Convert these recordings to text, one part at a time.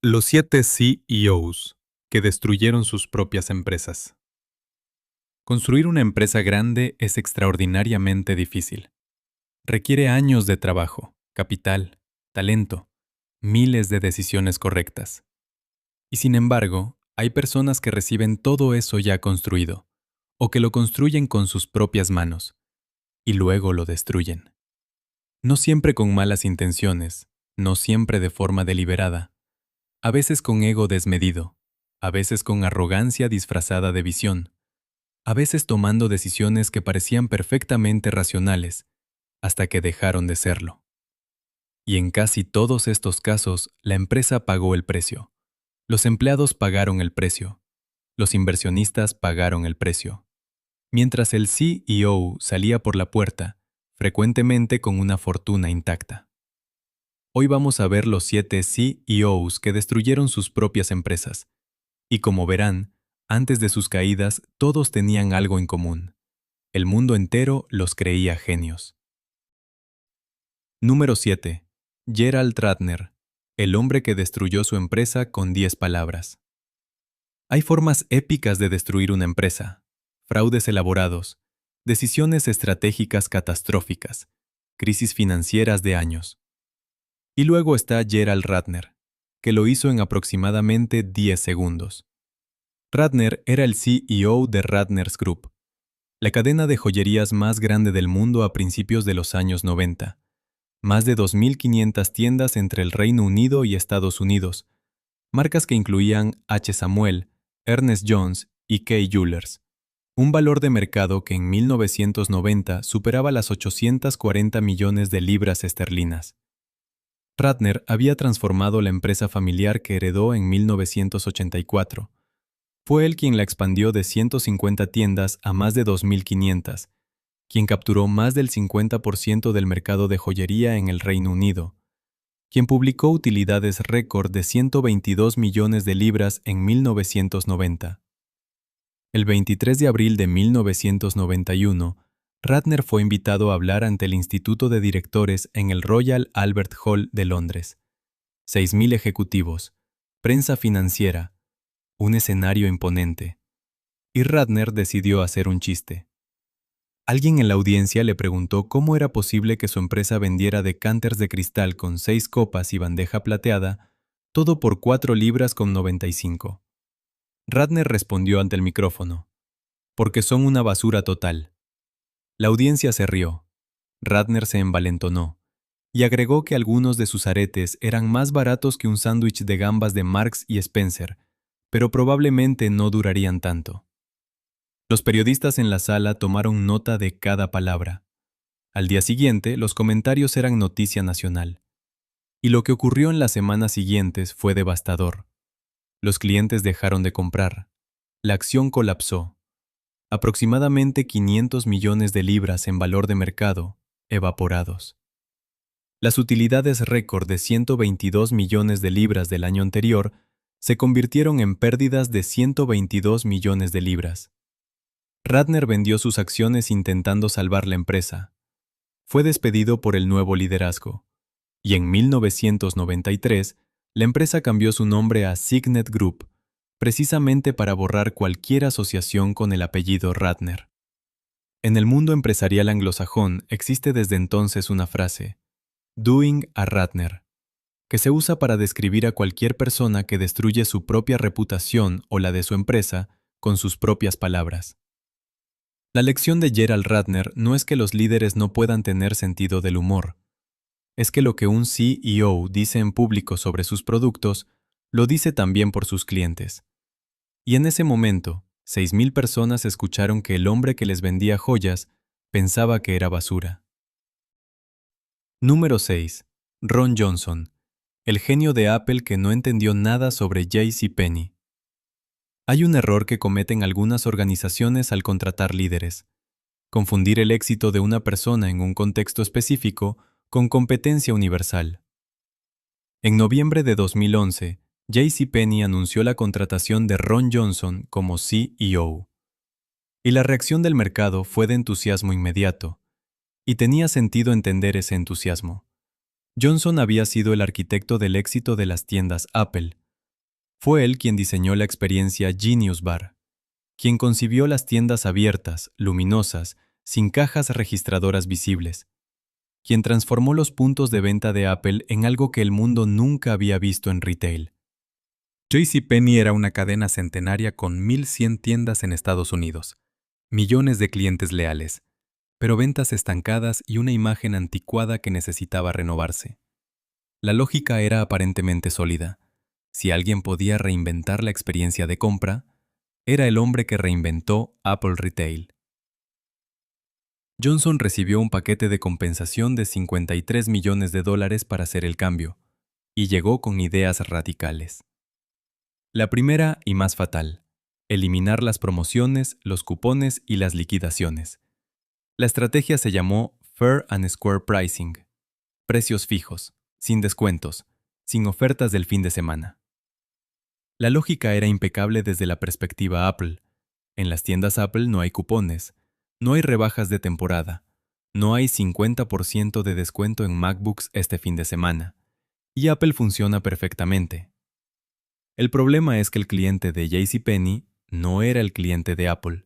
Los 7 CEOs que destruyeron sus propias empresas. Construir una empresa grande es extraordinariamente difícil. Requiere años de trabajo, capital, talento, miles de decisiones correctas. Y sin embargo, hay personas que reciben todo eso ya construido, o que lo construyen con sus propias manos, y luego lo destruyen. No siempre con malas intenciones, no siempre de forma deliberada, a veces con ego desmedido, a veces con arrogancia disfrazada de visión, a veces tomando decisiones que parecían perfectamente racionales, hasta que dejaron de serlo. Y en casi todos estos casos, la empresa pagó el precio. Los empleados pagaron el precio. Los inversionistas pagaron el precio. Mientras el CEO salía por la puerta, frecuentemente con una fortuna intacta. Hoy vamos a ver los 7 CEOs que destruyeron sus propias empresas. Y como verán, antes de sus caídas, todos tenían algo en común. El mundo entero los creía genios. Número 7. Gerald Ratner, el hombre que destruyó su empresa con 10 palabras. Hay formas épicas de destruir una empresa: fraudes elaborados, decisiones estratégicas catastróficas, crisis financieras de años. Y luego está Gerald Ratner, que lo hizo en aproximadamente 10 segundos. Ratner era el CEO de Ratner's Group, la cadena de joyerías más grande del mundo a principios de los años 90. Más de 2.500 tiendas entre el Reino Unido y Estados Unidos, marcas que incluían H. Samuel, Ernest Jones y Kay Jewelers. Un valor de mercado que en 1990 superaba las 840 millones de libras esterlinas. Ratner había transformado la empresa familiar que heredó en 1984. Fue él quien la expandió de 150 tiendas a más de 2.500, quien capturó más del 50% del mercado de joyería en el Reino Unido, quien publicó utilidades récord de 122 millones de libras en 1990. El 23 de abril de 1991, Ratner fue invitado a hablar ante el Instituto de Directores en el Royal Albert Hall de Londres. 6.000 ejecutivos, prensa financiera, un escenario imponente. Y Ratner decidió hacer un chiste. Alguien en la audiencia le preguntó cómo era posible que su empresa vendiera decanters de cristal con 6 copas y bandeja plateada, todo por 4 libras con 95. Ratner respondió ante el micrófono: porque son una basura total. La audiencia se rió. Ratner se envalentonó y agregó que algunos de sus aretes eran más baratos que un sándwich de gambas de Marks y Spencer, pero probablemente no durarían tanto. Los periodistas en la sala tomaron nota de cada palabra. Al día siguiente, los comentarios eran noticia nacional. Y lo que ocurrió en las semanas siguientes fue devastador. Los clientes dejaron de comprar. La acción colapsó. Aproximadamente 500 millones de libras en valor de mercado, evaporados. Las utilidades récord de 122 millones de libras del año anterior se convirtieron en pérdidas de 122 millones de libras. Ratner vendió sus acciones intentando salvar la empresa. Fue despedido por el nuevo liderazgo. Y en 1993, la empresa cambió su nombre a Signet Group, precisamente para borrar cualquier asociación con el apellido Ratner. En el mundo empresarial anglosajón existe desde entonces una frase, "doing a Ratner", que se usa para describir a cualquier persona que destruye su propia reputación o la de su empresa con sus propias palabras. La lección de Gerald Ratner no es que los líderes no puedan tener sentido del humor. Es que lo que un CEO dice en público sobre sus productos, lo dice también por sus clientes. Y en ese momento, 6.000 personas escucharon que el hombre que les vendía joyas pensaba que era basura. Número 6. Ron Johnson, el genio de Apple que no entendió nada sobre JCPenney. Hay un error que cometen algunas organizaciones al contratar líderes: confundir el éxito de una persona en un contexto específico con competencia universal. En noviembre de 2011, JCPenney anunció la contratación de Ron Johnson como CEO. Y la reacción del mercado fue de entusiasmo inmediato. Y tenía sentido entender ese entusiasmo. Johnson había sido el arquitecto del éxito de las tiendas Apple, Fue él quien diseñó la experiencia Genius Bar, quien concibió las tiendas abiertas, luminosas, sin cajas registradoras visibles, quien transformó los puntos de venta de Apple en algo que el mundo nunca había visto en retail. JCPenney era una cadena centenaria con 1.100 tiendas en Estados Unidos, millones de clientes leales, pero ventas estancadas y una imagen anticuada que necesitaba renovarse. La lógica era aparentemente sólida. Si alguien podía reinventar la experiencia de compra, era el hombre que reinventó Apple Retail. Johnson recibió un paquete de compensación de $53 millones para hacer el cambio, y llegó con ideas radicales. La primera y más fatal: eliminar las promociones, los cupones y las liquidaciones. La estrategia se llamó Fair and Square Pricing, precios fijos, sin descuentos, sin ofertas del fin de semana. La lógica era impecable desde la perspectiva Apple. En las tiendas Apple no hay cupones, no hay rebajas de temporada, no hay 50% de descuento en MacBooks este fin de semana, y Apple funciona perfectamente. El problema es que el cliente de JCPenney no era el cliente de Apple.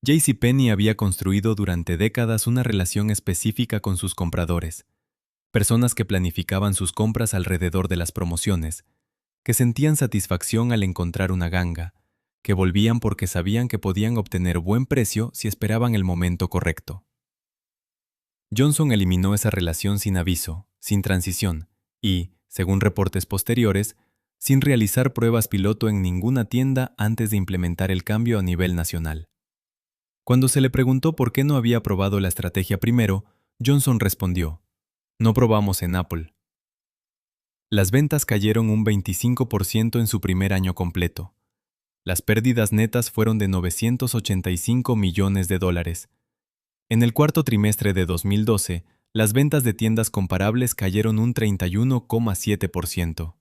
JCPenney había construido durante décadas una relación específica con sus compradores, personas que planificaban sus compras alrededor de las promociones, que sentían satisfacción al encontrar una ganga, que volvían porque sabían que podían obtener buen precio si esperaban el momento correcto. Johnson eliminó esa relación sin aviso, sin transición y, según reportes posteriores, sin realizar pruebas piloto en ninguna tienda antes de implementar el cambio a nivel nacional. Cuando se le preguntó por qué no había probado la estrategia primero, Johnson respondió: "No probamos en Apple". Las ventas cayeron un 25% en su primer año completo. Las pérdidas netas fueron de $985 millones. En el cuarto trimestre de 2012, las ventas de tiendas comparables cayeron un 31,7%.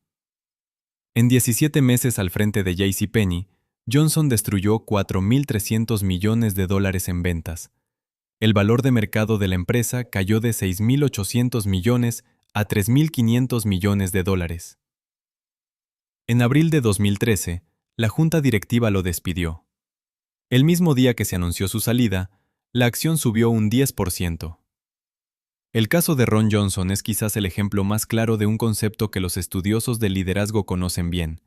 En 17 meses al frente de JCPenney, Johnson destruyó $4.300 millones en ventas. El valor de mercado de la empresa cayó de $6.800 millones a $3.500 millones. En abril de 2013, la junta directiva lo despidió. El mismo día que se anunció su salida, la acción subió un 10%. El caso de Ron Johnson es quizás el ejemplo más claro de un concepto que los estudiosos del liderazgo conocen bien.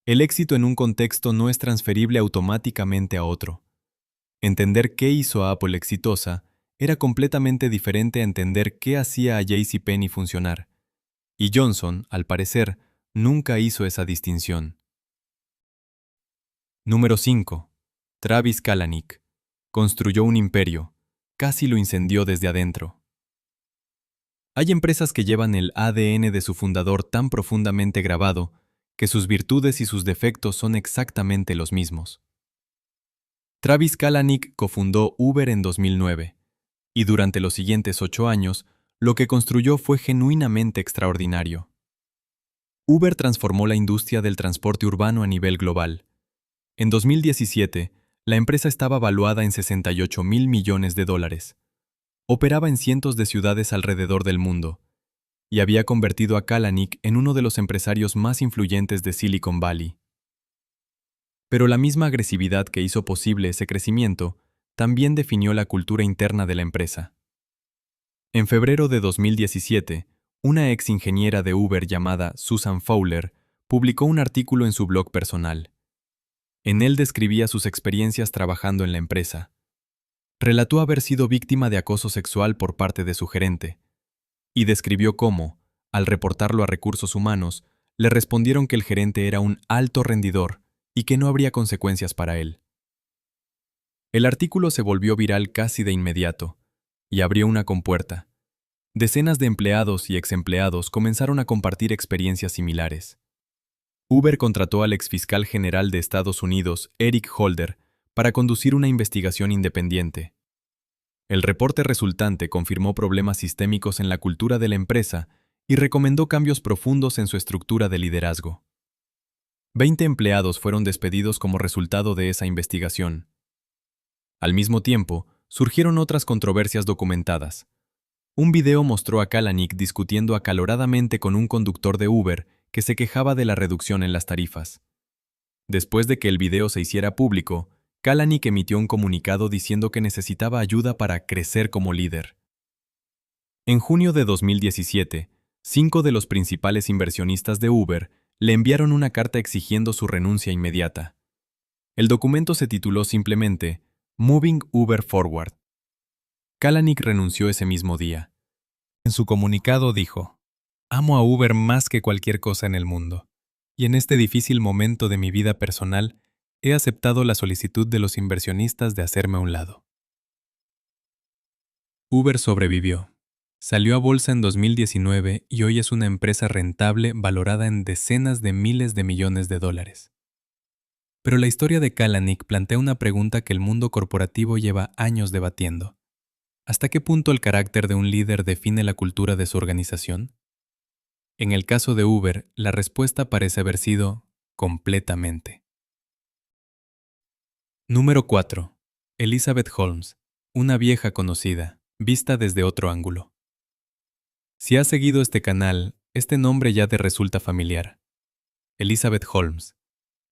El éxito en un contexto no es transferible automáticamente a otro. Entender qué hizo a Apple exitosa era completamente diferente a entender qué hacía a JCPenney funcionar. Y Johnson, al parecer, nunca hizo esa distinción. Número 5. Travis Kalanick. Construyó un imperio. Casi lo incendió desde adentro. Hay empresas que llevan el ADN de su fundador tan profundamente grabado que sus virtudes y sus defectos son exactamente los mismos. Travis Kalanick cofundó Uber en 2009, y durante los siguientes 8 años, lo que construyó fue genuinamente extraordinario. Uber transformó la industria del transporte urbano a nivel global. En 2017, la empresa estaba valuada en $68.000 millones. Operaba en cientos de ciudades alrededor del mundo, y había convertido a Kalanick en uno de los empresarios más influyentes de Silicon Valley. Pero la misma agresividad que hizo posible ese crecimiento también definió la cultura interna de la empresa. En febrero de 2017, una ex ingeniera de Uber llamada Susan Fowler publicó un artículo en su blog personal. En él describía sus experiencias trabajando en la empresa. Relató haber sido víctima de acoso sexual por parte de su gerente, y describió cómo, al reportarlo a recursos humanos, le respondieron que el gerente era un alto rendidor y que no habría consecuencias para él. El artículo se volvió viral casi de inmediato, y abrió una compuerta. Decenas de empleados y exempleados comenzaron a compartir experiencias similares. Uber contrató al exfiscal general de Estados Unidos, Eric Holder, para conducir una investigación independiente. El reporte resultante confirmó problemas sistémicos en la cultura de la empresa y recomendó cambios profundos en su estructura de liderazgo. 20 empleados fueron despedidos como resultado de esa investigación. Al mismo tiempo, surgieron otras controversias documentadas. Un video mostró a Kalanick discutiendo acaloradamente con un conductor de Uber que se quejaba de la reducción en las tarifas. Después de que el video se hiciera público, Kalanick emitió un comunicado diciendo que necesitaba ayuda para crecer como líder. En junio de 2017, 5 de los principales inversionistas de Uber le enviaron una carta exigiendo su renuncia inmediata. El documento se tituló simplemente Moving Uber Forward. Kalanick renunció ese mismo día. En su comunicado dijo: «Amo a Uber más que cualquier cosa en el mundo, y en este difícil momento de mi vida personal he aceptado la solicitud de los inversionistas de hacerme a un lado». Uber sobrevivió. Salió a bolsa en 2019 y hoy es una empresa rentable valorada en decenas de miles de millones de dólares. Pero la historia de Kalanick plantea una pregunta que el mundo corporativo lleva años debatiendo. ¿Hasta qué punto el carácter de un líder define la cultura de su organización? En el caso de Uber, la respuesta parece haber sido completamente. Número 4. Elizabeth Holmes, una vieja conocida, vista desde otro ángulo. Si has seguido este canal, este nombre ya te resulta familiar. Elizabeth Holmes.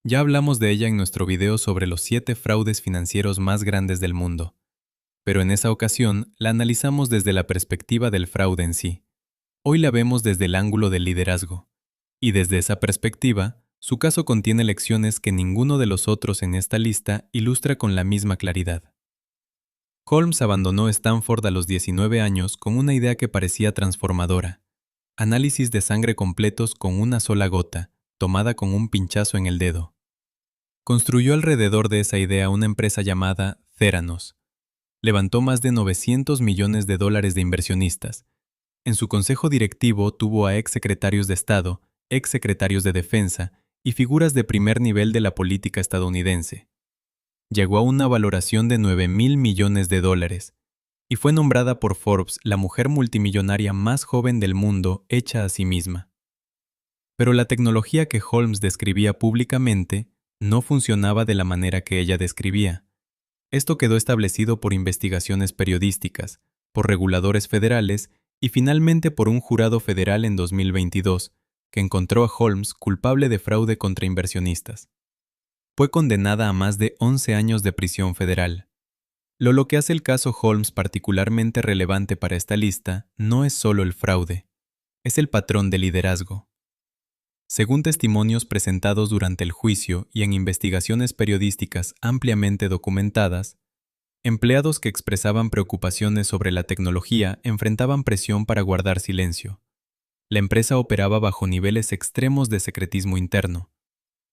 Ya hablamos de ella en nuestro video sobre los 7 fraudes financieros más grandes del mundo, pero en esa ocasión la analizamos desde la perspectiva del fraude en sí. Hoy la vemos desde el ángulo del liderazgo, y desde esa perspectiva, su caso contiene lecciones que ninguno de los otros en esta lista ilustra con la misma claridad. Holmes abandonó Stanford a los 19 años con una idea que parecía transformadora: análisis de sangre completos con una sola gota, tomada con un pinchazo en el dedo. Construyó alrededor de esa idea una empresa llamada Theranos. Levantó más de $900 millones de inversionistas. En su consejo directivo tuvo a exsecretarios de Estado, exsecretarios de Defensa y figuras de primer nivel de la política estadounidense. Llegó a una valoración de $9,000 millones y fue nombrada por Forbes la mujer multimillonaria más joven del mundo hecha a sí misma. Pero la tecnología que Holmes describía públicamente no funcionaba de la manera que ella describía. Esto quedó establecido por investigaciones periodísticas, por reguladores federales y finalmente por un jurado federal en 2022, que encontró a Holmes culpable de fraude contra inversionistas. Fue condenada a más de 11 años de prisión federal. Lo que hace el caso Holmes particularmente relevante para esta lista no es solo el fraude, es el patrón de liderazgo. Según testimonios presentados durante el juicio y en investigaciones periodísticas ampliamente documentadas, empleados que expresaban preocupaciones sobre la tecnología enfrentaban presión para guardar silencio. La empresa operaba bajo niveles extremos de secretismo interno,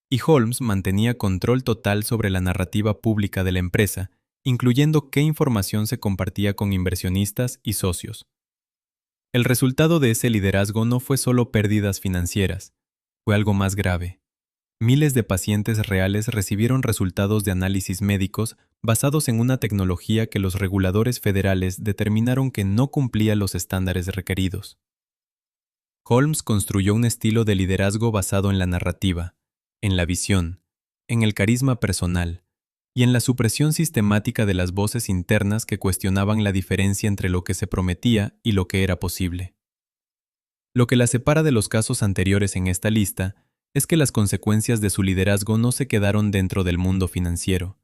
y Holmes mantenía control total sobre la narrativa pública de la empresa, incluyendo qué información se compartía con inversionistas y socios. El resultado de ese liderazgo no fue solo pérdidas financieras, fue algo más grave. Miles de pacientes reales recibieron resultados de análisis médicos basados en una tecnología que los reguladores federales determinaron que no cumplía los estándares requeridos. Holmes construyó un estilo de liderazgo basado en la narrativa, en la visión, en el carisma personal y en la supresión sistemática de las voces internas que cuestionaban la diferencia entre lo que se prometía y lo que era posible. Lo que la separa de los casos anteriores en esta lista es que las consecuencias de su liderazgo no se quedaron dentro del mundo financiero.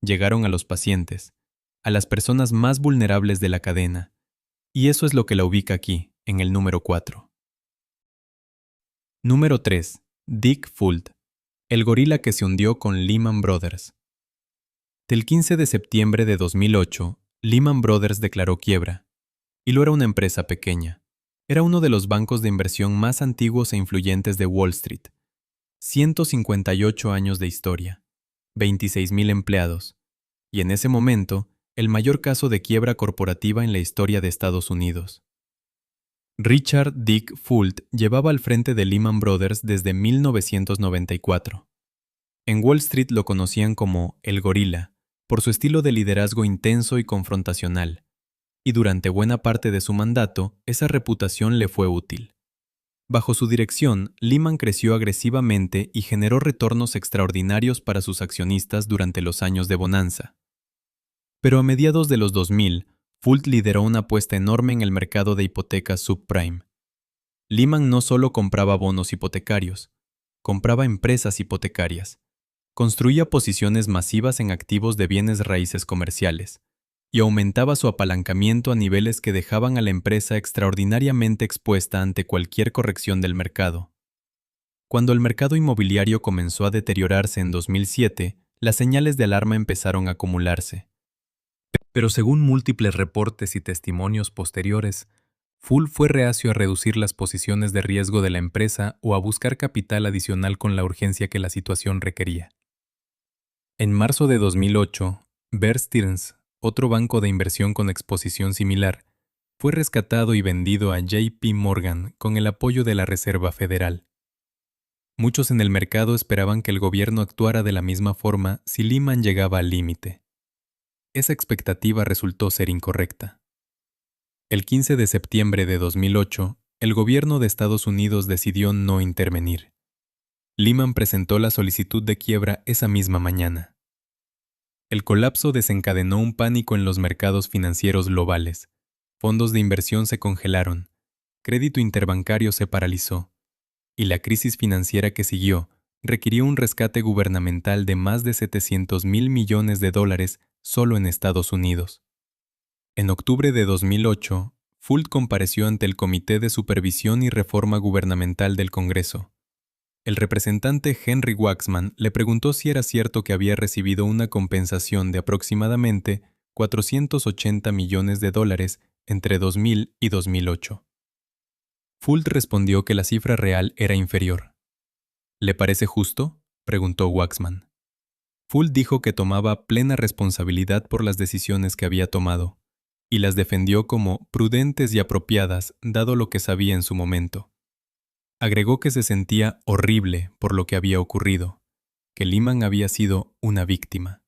Llegaron a los pacientes, a las personas más vulnerables de la cadena, y eso es lo que la ubica aquí, en el número 4. Número 3. Dick Fuld, el gorila que se hundió con Lehman Brothers. Del 15 de septiembre de 2008, Lehman Brothers declaró quiebra, y lo era una empresa pequeña. Era uno de los bancos de inversión más antiguos e influyentes de Wall Street. 158 años de historia, 26,000 empleados, y en ese momento, el mayor caso de quiebra corporativa en la historia de Estados Unidos. Richard Dick Fuld llevaba al frente de Lehman Brothers desde 1994. En Wall Street lo conocían como el gorila, por su estilo de liderazgo intenso y confrontacional, y durante buena parte de su mandato, esa reputación le fue útil. Bajo su dirección, Lehman creció agresivamente y generó retornos extraordinarios para sus accionistas durante los años de bonanza. Pero a mediados de los 2000, Fuld lideró una apuesta enorme en el mercado de hipotecas subprime. Lehman no solo compraba bonos hipotecarios, compraba empresas hipotecarias, construía posiciones masivas en activos de bienes raíces comerciales y aumentaba su apalancamiento a niveles que dejaban a la empresa extraordinariamente expuesta ante cualquier corrección del mercado. Cuando el mercado inmobiliario comenzó a deteriorarse en 2007, las señales de alarma empezaron a acumularse. Pero según múltiples reportes y testimonios posteriores, Fuld fue reacio a reducir las posiciones de riesgo de la empresa o a buscar capital adicional con la urgencia que la situación requería. En marzo de 2008, Bear Stearns, otro banco de inversión con exposición similar, fue rescatado y vendido a JP Morgan con el apoyo de la Reserva Federal. Muchos en el mercado esperaban que el gobierno actuara de la misma forma si Lehman llegaba al límite. Esa expectativa resultó ser incorrecta. El 15 de septiembre de 2008, el gobierno de Estados Unidos decidió no intervenir. Lehman presentó la solicitud de quiebra esa misma mañana. El colapso desencadenó un pánico en los mercados financieros globales. Fondos de inversión se congelaron, crédito interbancario se paralizó, y la crisis financiera que siguió requirió un rescate gubernamental de más de $700.000 millones solo en Estados Unidos. En octubre de 2008, Fuld compareció ante el Comité de Supervisión y Reforma Gubernamental del Congreso. El representante Henry Waxman le preguntó si era cierto que había recibido una compensación de aproximadamente $480 millones entre 2000 y 2008. Fuld respondió que la cifra real era inferior. ¿Le parece justo?, preguntó Waxman. Fuld dijo que tomaba plena responsabilidad por las decisiones que había tomado, y las defendió como prudentes y apropiadas dado lo que sabía en su momento. Agregó que se sentía horrible por lo que había ocurrido, que Lehman había sido una víctima.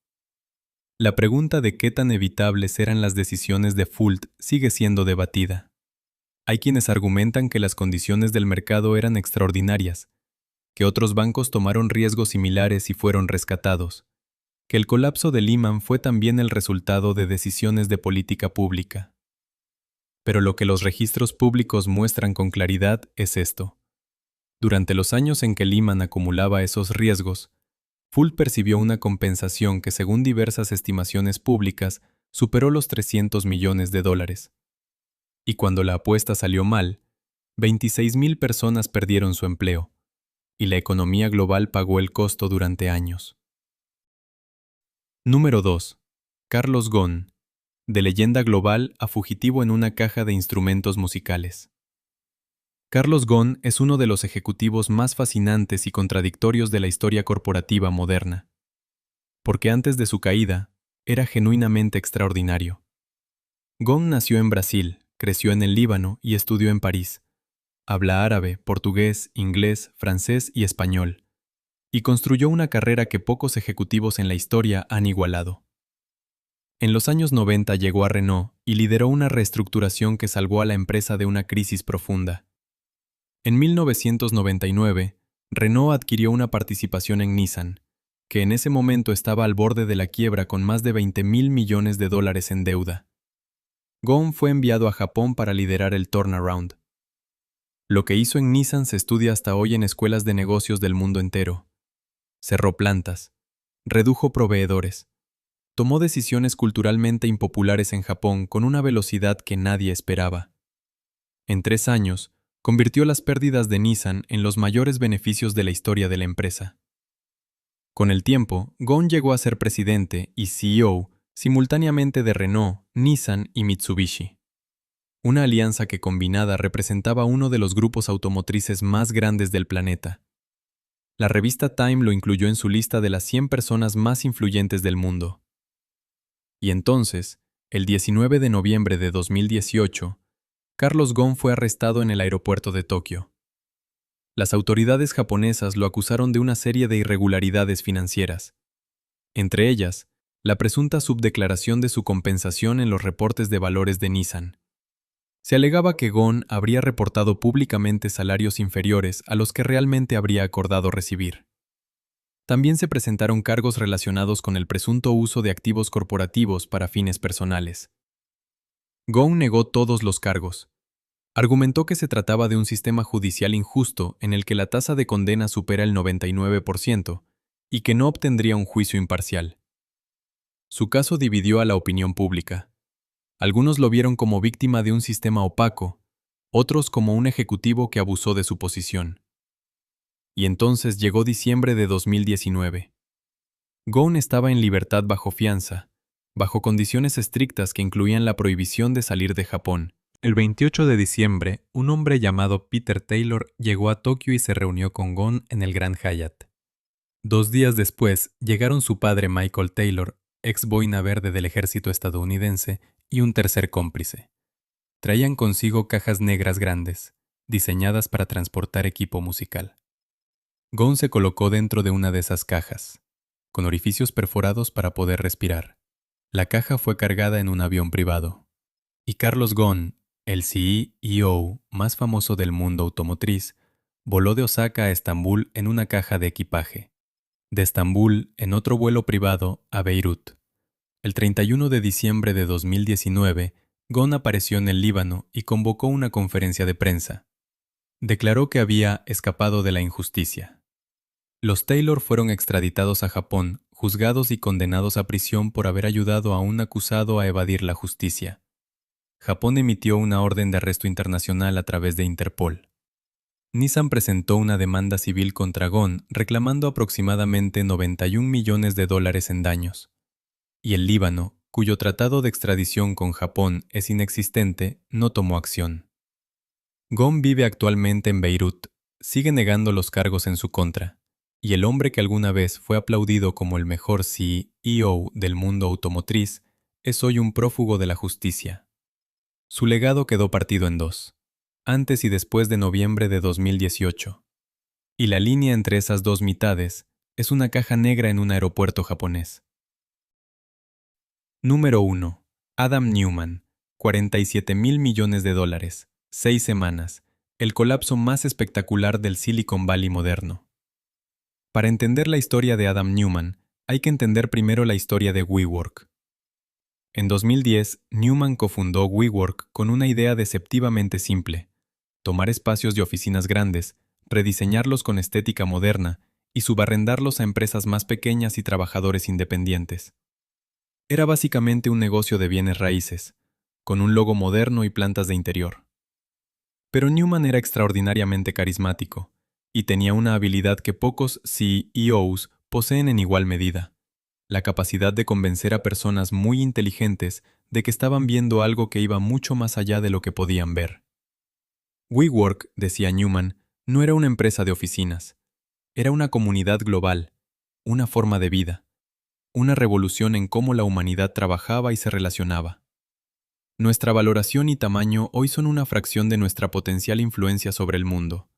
La pregunta de qué tan evitables eran las decisiones de Fuld sigue siendo debatida. Hay quienes argumentan que las condiciones del mercado eran extraordinarias, que otros bancos tomaron riesgos similares y fueron rescatados, que el colapso de Lehman fue también el resultado de decisiones de política pública. Pero lo que los registros públicos muestran con claridad es esto. Durante los años en que Lehman acumulaba esos riesgos, Fuld percibió una compensación que, según diversas estimaciones públicas, superó los $300 millones. Y cuando la apuesta salió mal, 26.000 personas perdieron su empleo, y la economía global pagó el costo durante años. Número 2. Carlos Ghosn, de leyenda global a fugitivo en una caja de instrumentos musicales. Carlos Ghosn es uno de los ejecutivos más fascinantes y contradictorios de la historia corporativa moderna. Porque antes de su caída, era genuinamente extraordinario. Ghosn nació en Brasil, creció en el Líbano y estudió en París. Habla árabe, portugués, inglés, francés y español. Y construyó una carrera que pocos ejecutivos en la historia han igualado. En los años 90 llegó a Renault y lideró una reestructuración que salvó a la empresa de una crisis profunda. En 1999, Renault adquirió una participación en Nissan, que en ese momento estaba al borde de la quiebra con más de $20.000 millones en deuda. Ghosn fue enviado a Japón para liderar el turnaround. Lo que hizo en Nissan se estudia hasta hoy en escuelas de negocios del mundo entero. Cerró plantas, redujo proveedores, tomó decisiones culturalmente impopulares en Japón con una velocidad que nadie esperaba. En 3 años, convirtió las pérdidas de Nissan en los mayores beneficios de la historia de la empresa. Con el tiempo, Ghosn llegó a ser presidente y CEO simultáneamente de Renault, Nissan y Mitsubishi. Una alianza que combinada representaba uno de los grupos automotrices más grandes del planeta. La revista Time lo incluyó en su lista de las 100 personas más influyentes del mundo. Y entonces, el 19 de noviembre de 2018, Carlos Ghosn fue arrestado en el aeropuerto de Tokio. Las autoridades japonesas lo acusaron de una serie de irregularidades financieras. Entre ellas, la presunta subdeclaración de su compensación en los reportes de valores de Nissan. Se alegaba que Ghosn habría reportado públicamente salarios inferiores a los que realmente habría acordado recibir. También se presentaron cargos relacionados con el presunto uso de activos corporativos para fines personales. Ghosn negó todos los cargos, Argumentó que se trataba de un sistema judicial injusto en el que la tasa de condena supera el 99% y que no obtendría un juicio imparcial. Su caso dividió a la opinión pública. Algunos lo vieron como víctima de un sistema opaco, otros como un ejecutivo que abusó de su posición. Y entonces llegó diciembre de 2019. Gon estaba en libertad bajo fianza, bajo condiciones estrictas que incluían la prohibición de salir de Japón. El 28 de diciembre, un hombre llamado Peter Taylor llegó a Tokio y se reunió con Gon en el Grand Hyatt. 2 días después, llegaron su padre Michael Taylor, ex boina verde del ejército estadounidense, y un tercer cómplice. Traían consigo cajas negras grandes, diseñadas para transportar equipo musical. Gon se colocó dentro de una de esas cajas, con orificios perforados para poder respirar. La caja fue cargada en un avión privado. Y Carlos Ghosn, el CEO más famoso del mundo automotriz, voló de Osaka a Estambul en una caja de equipaje. De Estambul, en otro vuelo privado, a Beirut. El 31 de diciembre de 2019, Ghosn apareció en el Líbano y convocó una conferencia de prensa. Declaró que había escapado de la injusticia. Los Taylor fueron extraditados a Japón, juzgados y condenados a prisión por haber ayudado a un acusado a evadir la justicia. Japón emitió una orden de arresto internacional a través de Interpol. Nissan presentó una demanda civil contra Ghosn reclamando aproximadamente $91 millones en daños. Y el Líbano, cuyo tratado de extradición con Japón es inexistente, no tomó acción. Ghosn vive actualmente en Beirut, sigue negando los cargos en su contra, y el hombre que alguna vez fue aplaudido como el mejor CEO del mundo automotriz es hoy un prófugo de la justicia. Su legado quedó partido en dos, antes y después de noviembre de 2018. Y la línea entre esas dos mitades es una caja negra en un aeropuerto japonés. Número 1. Adam Neumann, $47,000 millones, 6 semanas, el colapso más espectacular del Silicon Valley moderno. Para entender la historia de Adam Neumann, hay que entender primero la historia de WeWork. En 2010, Neumann cofundó WeWork con una idea deceptivamente simple: tomar espacios de oficinas grandes, rediseñarlos con estética moderna y subarrendarlos a empresas más pequeñas y trabajadores independientes. Era básicamente un negocio de bienes raíces, con un logo moderno y plantas de interior. Pero Neumann era extraordinariamente carismático y tenía una habilidad que pocos CEOs poseen en igual medida: la capacidad de convencer a personas muy inteligentes de que estaban viendo algo que iba mucho más allá de lo que podían ver. WeWork, decía Neumann, no era una empresa de oficinas, era una comunidad global, una forma de vida, una revolución en cómo la humanidad trabajaba y se relacionaba. Nuestra valoración y tamaño hoy son una fracción de nuestra potencial influencia sobre el mundo,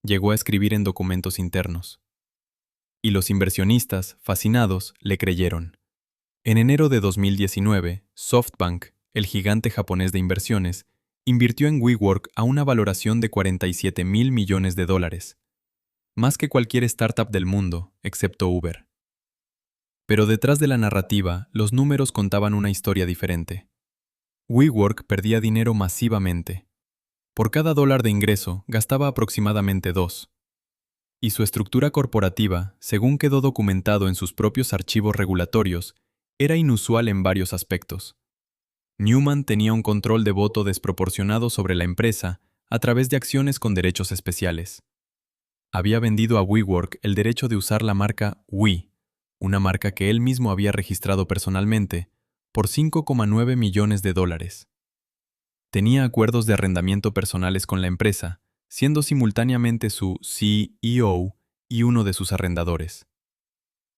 llegó a escribir en documentos internos. Y los inversionistas, fascinados, le creyeron. En enero de 2019, SoftBank, el gigante japonés de inversiones, invirtió en WeWork a una valoración de $47,000 millones, más que cualquier startup del mundo, excepto Uber. Pero detrás de la narrativa, los números contaban una historia diferente. WeWork perdía dinero masivamente. Por cada $1 de ingreso, gastaba aproximadamente 2. Y su estructura corporativa, según quedó documentado en sus propios archivos regulatorios, era inusual en varios aspectos. Neumann tenía un control de voto desproporcionado sobre la empresa a través de acciones con derechos especiales. Había vendido a WeWork el derecho de usar la marca We, una marca que él mismo había registrado personalmente, por $5,9 millones. Tenía acuerdos de arrendamiento personales con la empresa, siendo simultáneamente su CEO y uno de sus arrendadores.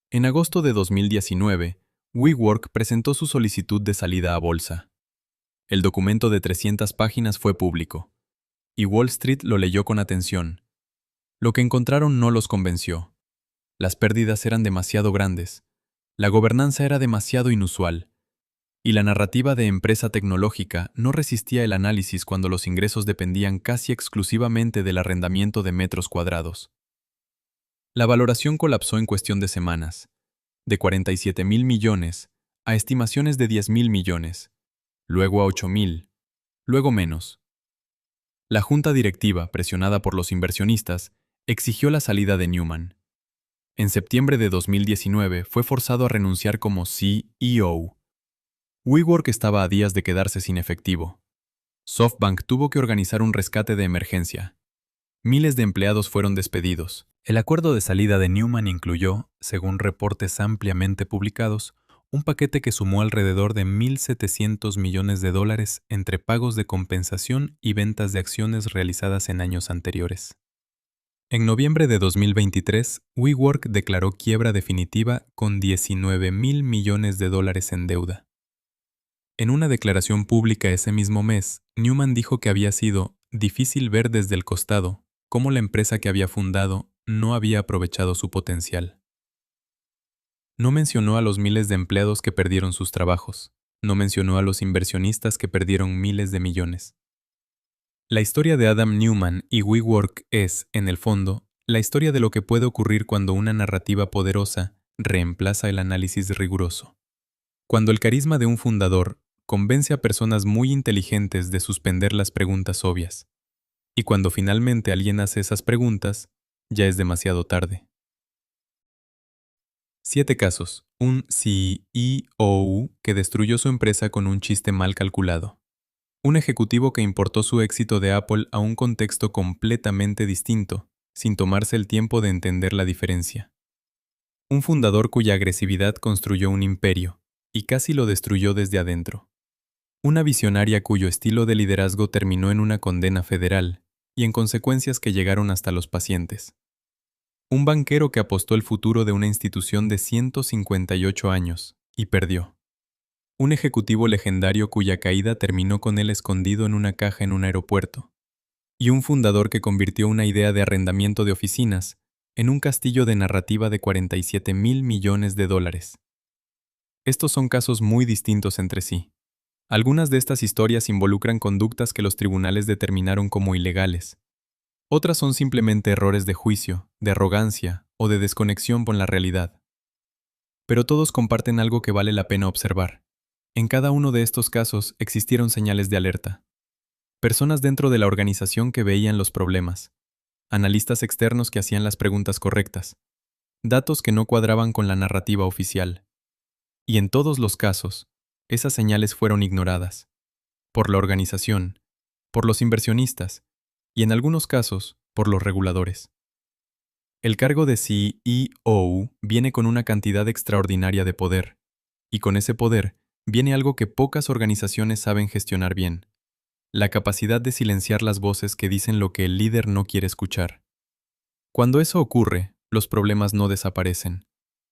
En agosto de 2019, WeWork presentó su solicitud de salida a bolsa. El documento de 300 páginas fue público, y Wall Street lo leyó con atención. Lo que encontraron no los convenció. Las pérdidas eran demasiado grandes, la gobernanza era demasiado inusual, y la narrativa de empresa tecnológica no resistía el análisis cuando los ingresos dependían casi exclusivamente del arrendamiento de metros cuadrados. La valoración colapsó en cuestión de semanas, de $47,000 millones a estimaciones de $10,000 millones, luego a $8,000, luego menos. La junta directiva, presionada por los inversionistas, exigió la salida de Newman. En septiembre de 2019 fue forzado a renunciar como CEO. WeWork estaba a días de quedarse sin efectivo. SoftBank tuvo que organizar un rescate de emergencia. Miles de empleados fueron despedidos. El acuerdo de salida de Newman incluyó, según reportes ampliamente publicados, un paquete que sumó alrededor de $1.700 millones entre pagos de compensación y ventas de acciones realizadas en años anteriores. En noviembre de 2023, WeWork declaró quiebra definitiva con $19.000 millones en deuda. En una declaración pública ese mismo mes, Newman dijo que había sido difícil ver desde el costado cómo la empresa que había fundado no había aprovechado su potencial. No mencionó a los miles de empleados que perdieron sus trabajos. No mencionó a los inversionistas que perdieron miles de millones. La historia de Adam Newman y WeWork es, en el fondo, la historia de lo que puede ocurrir cuando una narrativa poderosa reemplaza el análisis riguroso. Cuando el carisma de un fundador convence a personas muy inteligentes de suspender las preguntas obvias. Y cuando finalmente alguien hace esas preguntas, ya es demasiado tarde. 7 casos. Un CEO que destruyó su empresa con un chiste mal calculado. Un ejecutivo que importó su éxito de Apple a un contexto completamente distinto, sin tomarse el tiempo de entender la diferencia. Un fundador cuya agresividad construyó un imperio, y casi lo destruyó desde adentro. Una visionaria cuyo estilo de liderazgo terminó en una condena federal, y en consecuencias que llegaron hasta los pacientes. Un banquero que apostó el futuro de una institución de 158 años, y perdió. Un ejecutivo legendario cuya caída terminó con él escondido en una caja en un aeropuerto. Y un fundador que convirtió una idea de arrendamiento de oficinas en un castillo de narrativa de $47.000 millones. Estos son casos muy distintos entre sí. Algunas de estas historias involucran conductas que los tribunales determinaron como ilegales. Otras son simplemente errores de juicio, de arrogancia o de desconexión con la realidad. Pero todos comparten algo que vale la pena observar. En cada uno de estos casos existieron señales de alerta. Personas dentro de la organización que veían los problemas. Analistas externos que hacían las preguntas correctas. Datos que no cuadraban con la narrativa oficial. Y en todos los casos, esas señales fueron ignoradas. Por la organización, por los inversionistas, y en algunos casos, por los reguladores. El cargo de CEO viene con una cantidad extraordinaria de poder, y con ese poder viene algo que pocas organizaciones saben gestionar bien: la capacidad de silenciar las voces que dicen lo que el líder no quiere escuchar. Cuando eso ocurre, los problemas no desaparecen,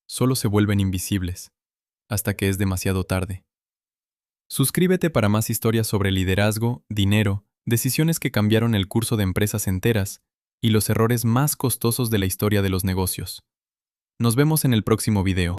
solo se vuelven invisibles, hasta que es demasiado tarde. Suscríbete para más historias sobre liderazgo, dinero, decisiones que cambiaron el curso de empresas enteras y los errores más costosos de la historia de los negocios. Nos vemos en el próximo video.